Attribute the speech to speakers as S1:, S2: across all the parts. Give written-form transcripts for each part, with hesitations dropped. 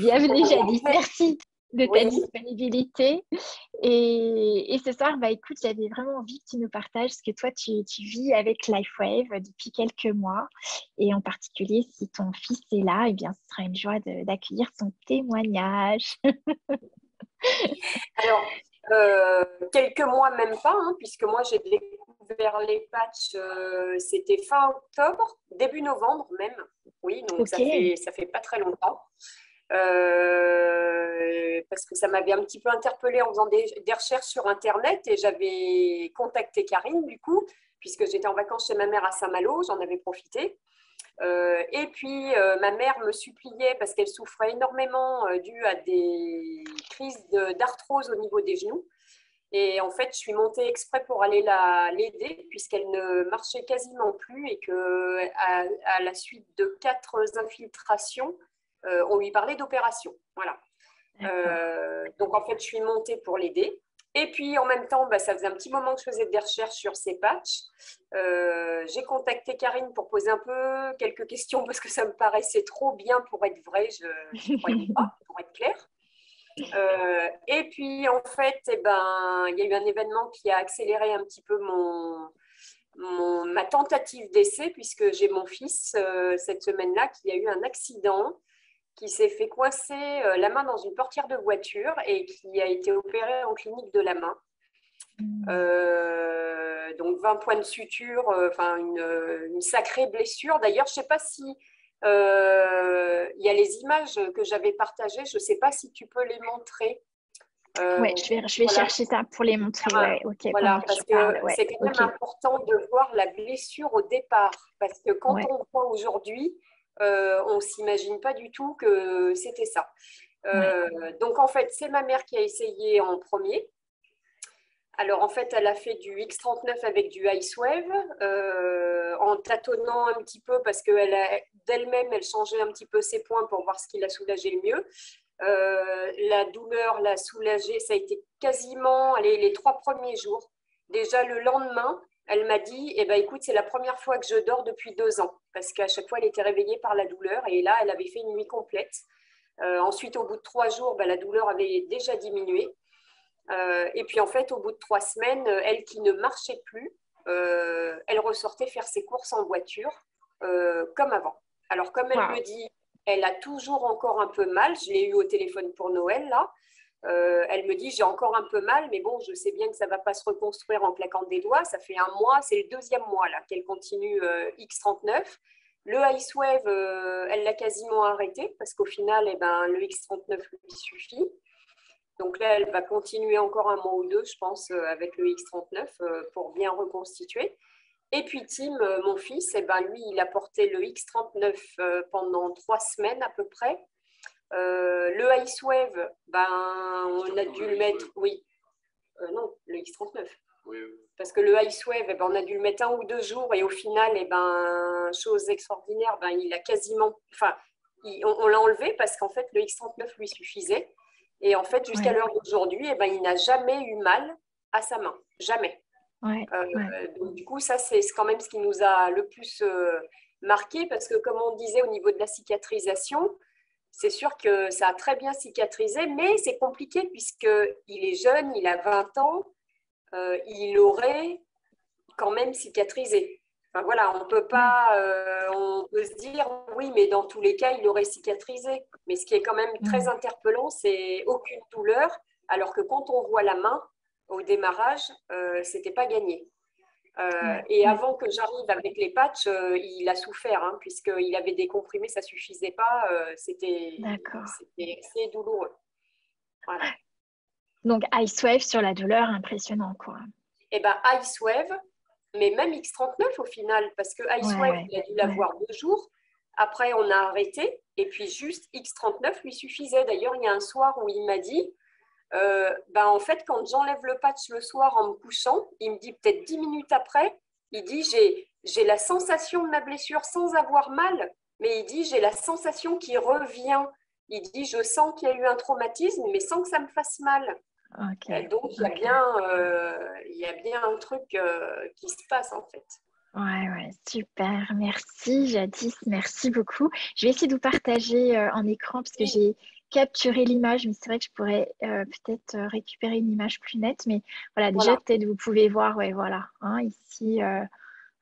S1: Bienvenue Jadis, merci de ta
S2: Oui,
S1: disponibilité. Et ce soir, bah, écoute, j'avais vraiment envie que tu nous partages ce que toi, tu vis avec LifeWave depuis quelques mois. Et en particulier, si ton fils est là, eh bien, ce sera une joie d'accueillir son témoignage.
S2: alors, quelques mois, même pas, hein, puisque moi j'ai découvert les patchs, c'était fin octobre, début novembre même. Oui, donc
S1: Ok,
S2: ça fait pas très longtemps. Parce que ça m'avait un petit peu interpellée en faisant des recherches sur Internet et j'avais contacté Karine du coup, puisque j'étais en vacances chez ma mère à Saint-Malo, j'en avais profité. Et puis, ma mère me suppliait parce qu'elle souffrait énormément dû à des crises d'arthrose au niveau des genoux. Et en fait, je suis montée exprès pour aller l'aider puisqu'elle ne marchait quasiment plus et que à la suite de 4 infiltrations, on lui parlait d'opération. Voilà.
S1: d'accord.
S2: Donc, en fait, je suis montée pour l'aider. Et puis, en même temps, bah, ça faisait un petit moment que je faisais des recherches sur ces patchs. J'ai contacté Karine pour poser un peu quelques questions parce que ça me paraissait trop bien pour être vrai. Je n'y croyais pas, pour être clair. Et puis, en fait, eh ben, il y a eu un événement qui a accéléré un petit peu ma tentative d'essai puisque j'ai mon fils cette semaine-là qui a eu un accident qui s'est fait coincer la main dans une portière de voiture et qui a été opéré en clinique de la main. Donc 20 points de suture, enfin une sacrée blessure. D'ailleurs, je ne sais pas si il y a les images que j'avais partagées, je ne sais pas si tu peux les montrer.
S1: Ouais, je vais
S2: Voilà,
S1: chercher ça pour les montrer. Ouais, ok, pendant
S2: voilà,
S1: que tu
S2: parce
S1: parles.
S2: que
S1: Ouais,
S2: c'est quand même
S1: ok.
S2: important de voir la blessure au départ. Parce que quand
S1: Ouais,
S2: on voit aujourd'hui, on ne s'imagine pas du tout que c'était ça.
S1: ouais.
S2: Donc en fait, c'est ma mère qui a essayé en premier. Alors en fait, elle a fait du X39 avec du Icewave en tâtonnant un petit peu parce qu'elle d'elle-même, elle changeait un petit peu ses points pour voir ce qui la soulageait le mieux. La douleur l'a soulagée, ça a été quasiment allez, les 3 premiers jours. Déjà le lendemain, elle m'a dit, eh ben, écoute, c'est la première fois que je dors depuis 2 ans parce qu'à chaque fois, elle était réveillée par la douleur et là, elle avait fait une nuit complète. Ensuite, au bout de 3 jours, ben, la douleur avait déjà diminué. Et puis en fait, au bout de 3 semaines, elle qui ne marchait plus, elle ressortait faire ses courses en voiture comme avant. Alors comme elle me
S1: Waouh.
S2: dit, elle a toujours encore un peu mal, je l'ai eu au téléphone pour Noël là, elle me dit j'ai encore un peu mal, mais bon, je sais bien que ça ne va pas se reconstruire en claquant des doigts, ça fait un mois, c'est le 2e mois là qu'elle continue X39. Le Icewave, elle l'a quasiment arrêté parce qu'au final, eh ben, le X39 lui suffit. Donc là, elle va continuer encore un mois ou deux, je pense, avec le X39 pour bien reconstituer. Et puis Tim, mon fils, eh ben, lui, il a porté le X39 pendant 3 semaines à peu près. Le Icewave, ben, on a dû le mettre, oui, non, le X39. Oui, oui. Parce que le Icewave, eh ben, on a dû le mettre 1 ou 2 jours et au final, eh ben, chose extraordinaire, ben, il a quasiment, enfin, on l'a enlevé parce qu'en fait, le X39 lui suffisait. Et en fait, jusqu'à
S1: Ouais,
S2: l'heure d'aujourd'hui, eh ben, il n'a jamais eu mal à sa main. Jamais.
S1: ouais, ouais.
S2: Donc, du coup, ça, c'est quand même ce qui nous a le plus marqué parce que, comme on disait au niveau de la cicatrisation, c'est sûr que ça a très bien cicatrisé, mais c'est compliqué puisqu'il est jeune, il a 20 ans, il aurait quand même cicatrisé. Enfin, voilà, on peut
S1: Ouais.
S2: pas, on peut se dire oui, mais dans tous les cas, il aurait cicatrisé. Mais ce qui est quand même très
S1: Mm.
S2: interpellant, c'est aucune douleur, alors que quand on voit la main au démarrage, c'était pas gagné.
S1: Ouais,
S2: Et
S1: ouais.
S2: avant que j'arrive avec les patchs, il a souffert, hein, puisqu'il avait des comprimés, ça suffisait pas,
S1: D'accord.
S2: assez douloureux. Voilà.
S1: Donc, Icewave sur la douleur, impressionnant, quoi.
S2: Et ben Icewave, mais même X39 au final, parce que
S1: Ouais,
S2: Icewave,
S1: ouais,
S2: il a dû
S1: ouais.
S2: l'avoir 2 jours. Après, on a arrêté. Et puis, juste X39 lui suffisait. D'ailleurs, il y a un soir où il m'a dit, ben, en fait, quand j'enlève le patch le soir en me couchant, il me dit peut-être 10 minutes après, il dit, j'ai la sensation de ma blessure sans avoir mal, mais il dit, j'ai la sensation qui revient. Il dit, je sens qu'il y a eu un traumatisme, mais sans que ça me fasse mal.
S1: Ok,
S2: Donc,
S1: ok.
S2: il y a bien un truc qui se passe en fait.
S1: Ouais, ouais, super. Merci, Jadis. Merci beaucoup. Je vais essayer de vous partager en écran parce que
S2: Oui,
S1: capturer l'image, mais c'est vrai que je pourrais peut-être récupérer une image plus nette. Mais voilà, déjà,
S2: Voilà.
S1: peut-être vous pouvez voir, ouais, voilà, hein, ici,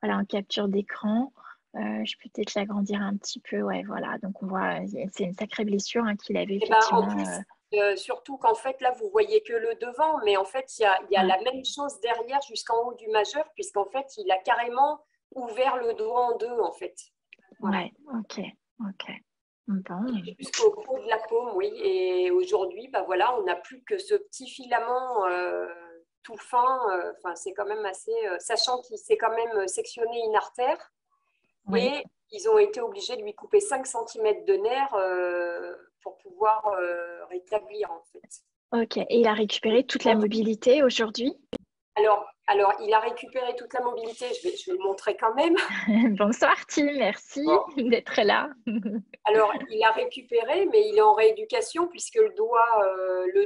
S1: voilà, en capture d'écran. Je peux peut-être l'agrandir un petit peu, ouais, voilà. Donc, on voit, c'est une sacrée blessure hein, qu'il avait
S2: Et ben, en
S1: effectivement.
S2: plus, surtout qu'en fait, là, vous voyez que le devant, mais en fait, il y a
S1: Ouais,
S2: la même chose derrière jusqu'en haut du majeur, puisqu'en fait, il a carrément ouvert le doigt en deux, en fait. Voilà.
S1: ouais, ok, ok. Bon,
S2: Jusqu'au haut de la paume, oui. Et aujourd'hui, bah voilà, on n'a plus que ce petit filament tout fin. Enfin, c'est quand même assez. Sachant qu'il s'est quand même sectionné une artère
S1: oui,
S2: et ils ont été obligés de lui couper 5 cm de nerf pour pouvoir rétablir, en fait.
S1: ok. Et il a récupéré toute la mobilité aujourd'hui?
S2: Alors, il a récupéré toute la mobilité. Je vais le montrer quand même.
S1: Bonsoir, Tim, merci
S2: Bon.
S1: d'être là.
S2: Alors, il a récupéré, mais il est en rééducation puisque le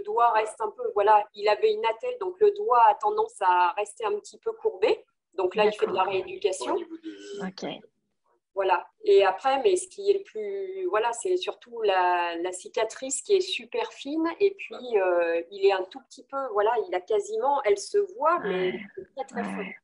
S2: doigt reste un peu. Voilà, il avait une attelle, donc le doigt a tendance à rester un petit peu courbé. Donc là, il fait de la
S1: D'accord,
S2: rééducation.
S1: ok.
S2: Voilà. Et après, mais ce qui est le plus. Voilà, c'est surtout la cicatrice qui est super fine. Et puis, il est un tout petit peu. Voilà, il a quasiment. Elle se voit, mais
S1: Ouais,
S2: c'est très, très fine.
S1: ouais.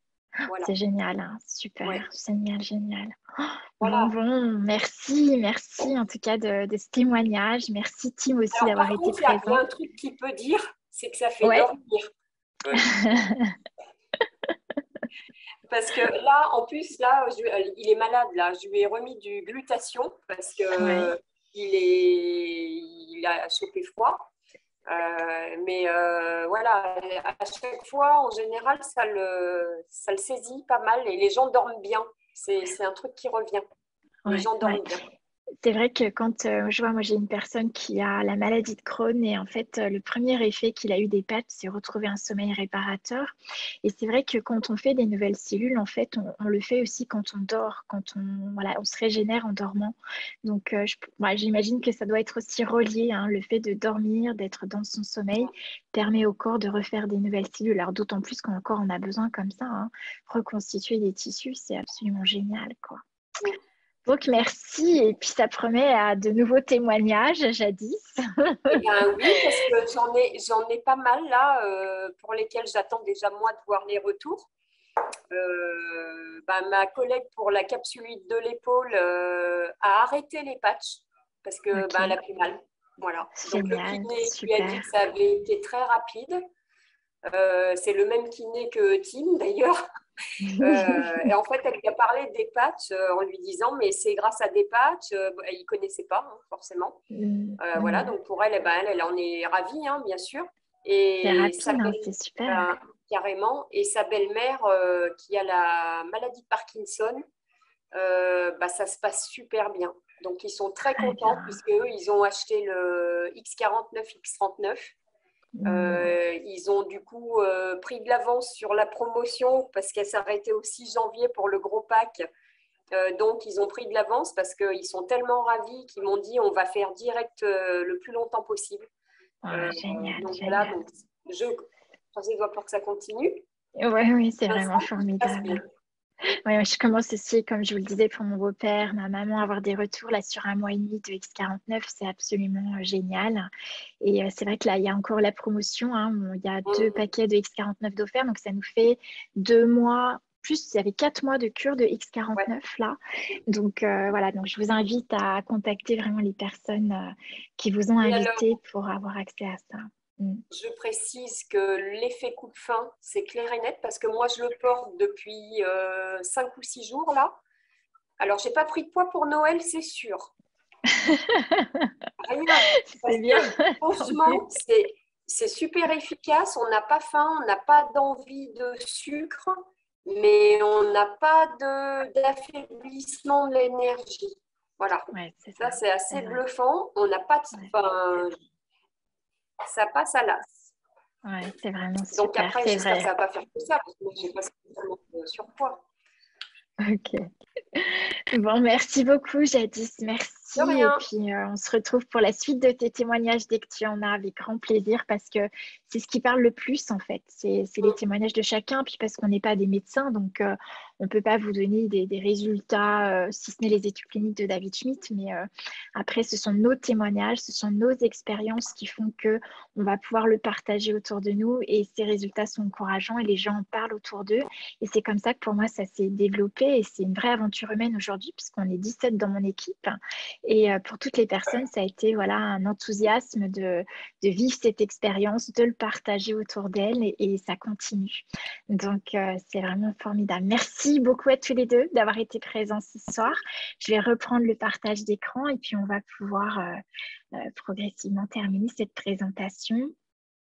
S2: Voilà.
S1: C'est génial, hein. Super,
S2: Ouais.
S1: génial, génial. Bon,
S2: Voilà.
S1: bon, merci, merci en tout cas de ce témoignage. Merci Tim aussi
S2: Alors,
S1: d'avoir
S2: par
S1: été
S2: contre, il y a
S1: présent.
S2: un truc qui peut dire, c'est que ça fait
S1: Ouais.
S2: dormir. Parce que là, en plus, là, il est malade. Là, je lui ai remis du glutathion parce
S1: Ouais,
S2: que il a chopé froid. Mais voilà, à chaque fois, en général, ça le saisit pas mal et les gens dorment bien. C'est un truc qui revient. Les
S1: ouais,
S2: gens
S1: ouais.
S2: dorment bien.
S1: C'est vrai que quand je vois, moi j'ai une personne qui a la maladie de Crohn et en fait le premier effet qu'il a eu des pattes, c'est retrouver un sommeil réparateur. Et c'est vrai que quand on fait des nouvelles cellules, en fait, on le fait aussi quand on dort, quand voilà, on se régénère en dormant. Donc moi, j'imagine que ça doit être aussi relié, hein, le fait de dormir, d'être dans son sommeil, permet au corps de refaire des nouvelles cellules. Alors d'autant plus quand le corps en a besoin comme ça, hein, reconstituer des tissus, c'est absolument génial, quoi. Donc, merci. Et puis, ça promet à de nouveaux témoignages jadis.
S2: Eh bien oui, parce que j'en ai pas mal là pour lesquels j'attends déjà moi de voir les retours. Ma collègue pour la capsulite de l'épaule a arrêté les patchs parce que elle
S1: Ok,
S2: a plus mal. Voilà. Donc le
S1: génial,
S2: kiné lui a dit
S1: super.
S2: que ça avait été très rapide. C'est le même kiné que Tim d'ailleurs. Et en fait, elle lui a parlé des patchs en lui disant mais c'est grâce à des patchs. Elle ne connaissait pas hein, forcément. Voilà, donc pour elle, elle en est ravie, hein, bien sûr.
S1: C'est
S2: Et sa
S1: rapide, hein,
S2: belle,
S1: c'est super.
S2: ben, carrément. Et sa belle-mère, qui a la maladie de Parkinson, ça se passe super bien. Donc ils sont très
S1: Très
S2: contents
S1: bien.
S2: puisque eux, ils ont acheté le X49, X39.
S1: Mm.
S2: Ils ont du coup pris de l'avance sur la promotion parce qu'elle s'arrêtait au 6 janvier pour le gros pack. Donc, ils ont pris de l'avance parce qu'ils sont tellement ravis qu'ils m'ont dit on va faire direct le plus longtemps possible.
S1: Ah, génial,
S2: Donc voilà,
S1: génial.
S2: donc, je croise les doigts pour que ça continue.
S1: Ouais, oui, c'est
S2: Pour
S1: vraiment
S2: l'instant, tout se passe bien.
S1: formidable. Ouais, je commence aussi, comme je vous le disais, pour mon beau-père, ma maman, à avoir des retours là sur un mois et demi de X49, c'est absolument génial. Et c'est vrai que là, il y a encore la promotion, hein, où il y a 2 paquets de X49 d'offerts, donc ça nous fait 2 mois, plus il y avait 4 mois de cure de
S2: Ouais.
S1: X49 là. Donc voilà, donc je vous invite à contacter vraiment les personnes qui vous ont
S2: Et alors,
S1: invité pour avoir accès à ça. Mm.
S2: je précise que l'effet coup de fin, c'est clair et net parce que moi, je le porte depuis 5 ou 6 jours là. Alors, j'ai pas pris de poids pour Noël, c'est sûr. Rien.
S1: C'est
S2: Parce
S1: bien,
S2: que
S1: tant mieux.
S2: franchement, c'est super efficace. On n'a pas faim, on n'a pas d'envie de sucre, mais on n'a pas d'affaiblissement de l'énergie. Voilà.
S1: Ouais, c'est
S2: Ça,
S1: ça,
S2: c'est
S1: c'est
S2: assez
S1: vrai.
S2: bluffant. On n'a pas
S1: Ouais.
S2: enfin, ça passe à l'as.
S1: Ouais, c'est vraiment
S2: Donc
S1: super,
S2: après,
S1: c'est
S2: j'espère que
S1: vrai.
S2: ça ne va pas faire que ça, parce que moi, j'ai pas spécialement de surpoids.
S1: Ok. Bon, merci beaucoup, Jadis. Merci.
S2: De
S1: merci. Et
S2: rien.
S1: puis, on se retrouve pour la suite de tes témoignages dès que tu en as, avec grand plaisir, parce que c'est ce qui parle le plus, en fait. C'est les
S2: Mm.
S1: témoignages de chacun, puis parce qu'on n'est pas des médecins, donc on ne peut pas vous donner des résultats, si ce n'est les études cliniques de David Schmidt, mais après, ce sont nos témoignages, ce sont nos expériences qui font que on va pouvoir le partager autour de nous, et ces résultats sont encourageants et les gens en parlent autour d'eux. Et c'est comme ça que pour moi, ça s'est développé, et c'est une vraie aventure humaine aujourd'hui, puisqu'on est 17 dans mon équipe. Et pour toutes les personnes, ça a été voilà, un enthousiasme de vivre cette expérience, de le partager autour d'elles, et ça continue. Donc, c'est vraiment formidable. Merci beaucoup à tous les deux d'avoir été présents ce soir. Je vais reprendre le partage d'écran, et puis on va pouvoir progressivement terminer cette présentation.